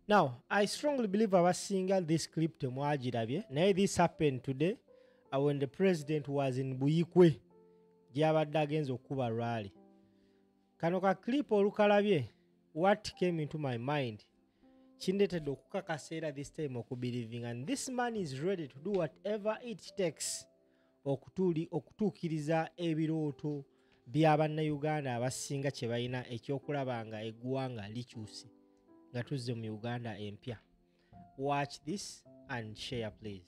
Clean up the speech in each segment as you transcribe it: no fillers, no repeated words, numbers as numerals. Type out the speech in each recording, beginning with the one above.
Now, I strongly believe abasinga this clip temwagirabye. Naye this happened today when the president was in Buyikwe. Gyabadde agenza okuba rally. Kano ka clip olukalabye, what came into my mind? Kindetedde okukakasa this time okubelieving, and this man is ready to do whatever it takes okutuukiriza ebirooto by'Abannayuganda abasinga kye balina ekyokulaba nga eggwanga likyuse nga tuzze mu Uganda empya. Watch this and share please.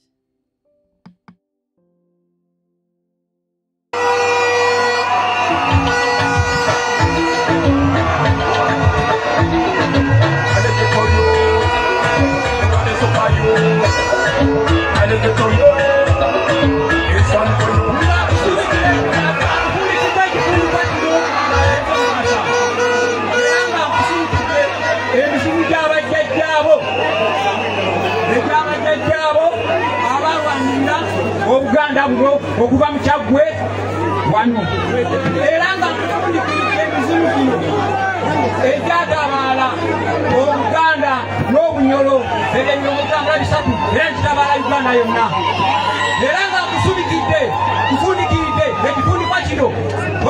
Obuganda buno okuva mu Kyaggwe wano era nga ebizibu bino ebyatabaala Obuganda n'Obunyolo ebyo mutambula bisatu era kitabaala Uganda yonna era nga kufundikiridde ekifundikwa kino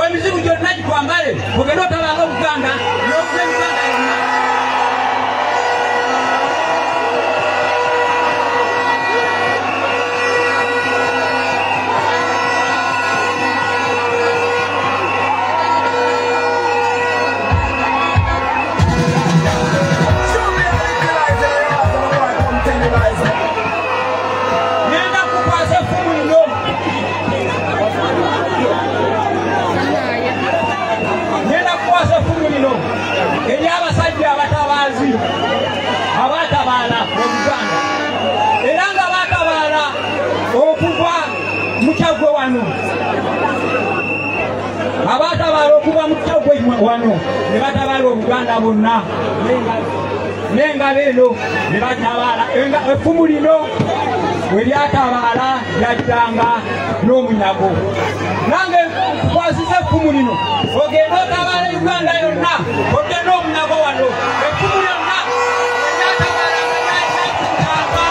emizibu gyonna gikwambale ogenda otabanga Obuganda n'okuva Uganda yonna. Abatabaala okuva mu Kyaggwe wano ne batabaala Obuganda bonna n'engalo eno ne batabaala effumu lino we lyatabaala lyaddanga n'omunyago nange nkwasiza effumu lino ogenda otabaala Uganda yonna odde n'omunyago wano effumu lyonna lyatabaala nga lyakitanga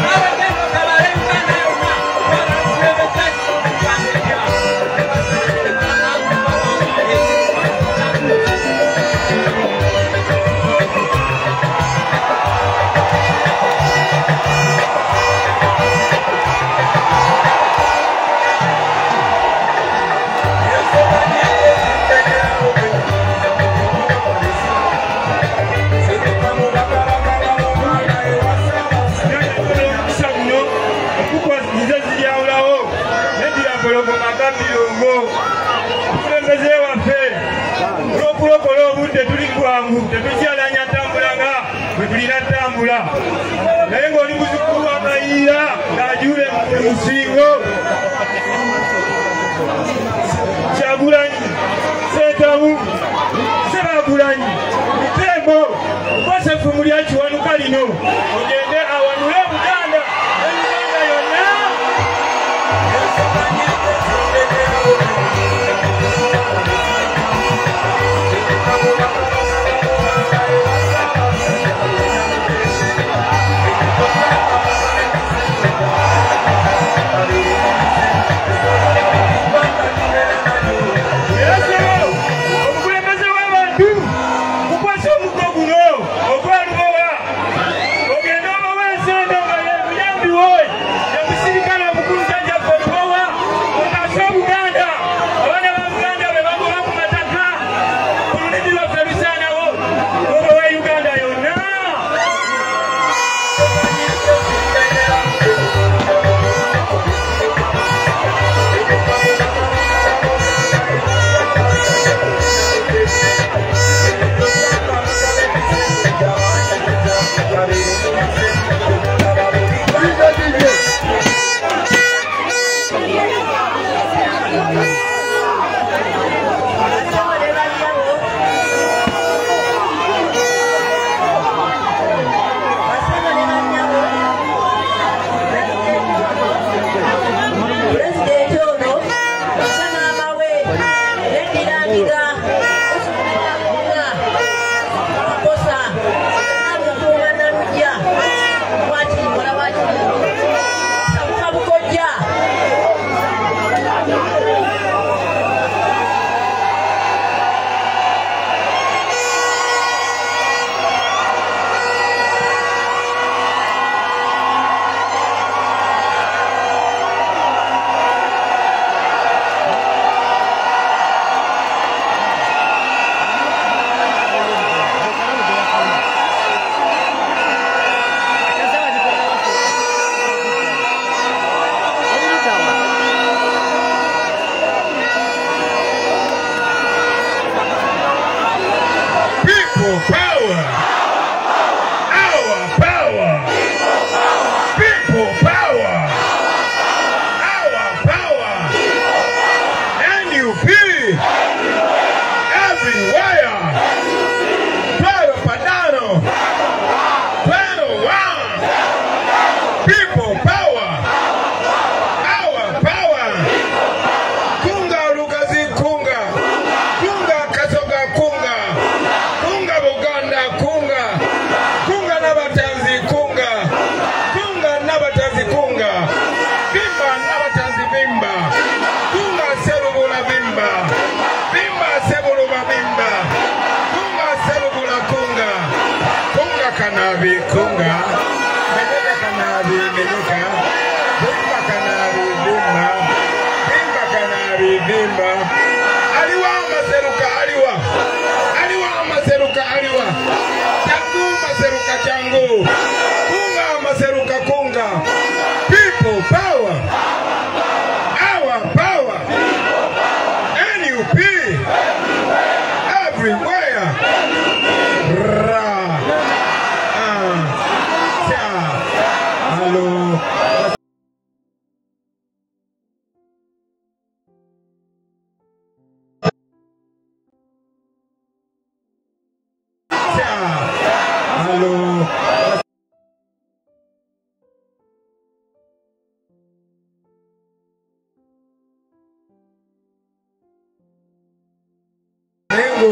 nawe genda otabaala Uganda yonna tetukyalanya tambulanga bwe tulina tambula naye ng'oli muzukulu wa Kayiira ng'ajuule mu musingo Kyagulanyi Sseetamu Ssebagulanyi Mutembo okwasa effumu lya Kiwanuka lino ogende awanule Buganda Uganda yonna. Ogenda obawe kanabi kunga menyeka kanabi menyeka bimba kanabi bimba bimba kanabi bimba aliwa maseruka aliwa maseruka aliwa changu maseruka changu kunga maseruka kunga people power our power NUP everywhere ra hello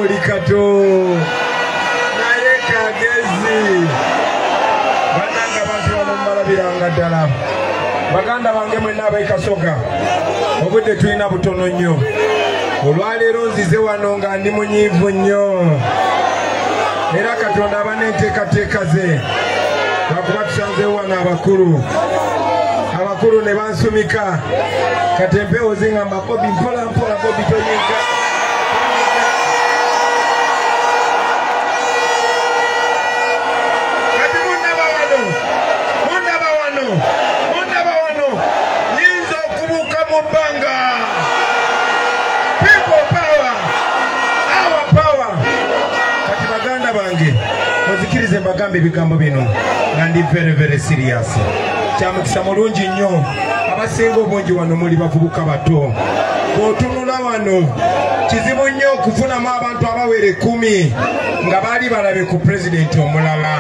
Likato naye kagezi bananga bantu bamala biranga ddala baganda bange mwenna ab'ekasoga obudde tulina butono nnyo olwaleero nzize wano nga ndi munyiivu nnyo era Katonda aba n'enteekateeka ze lwakuba tusanzeewo wano abakulu ne bansumika kati empewo zingamba Bobi mpola mpola Bobi tonyiga Ozikirize mbagambe ebigambo bino nga ndi very serious. Kyamukisa mulungi nnyo abasinga obungi wano muli bavubuka bato. Bw'otunula wano kizibu nnyo okufunamu abantu abawere 10 nga baali balabe ku pulezidenti omulala.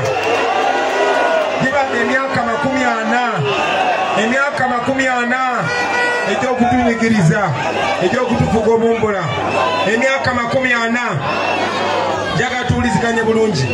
Gibadde emyaka 40 egy'okutunyigiriza egy'okutufuga obumbula emyaka 40 jaga tuwuliziganye bulungi.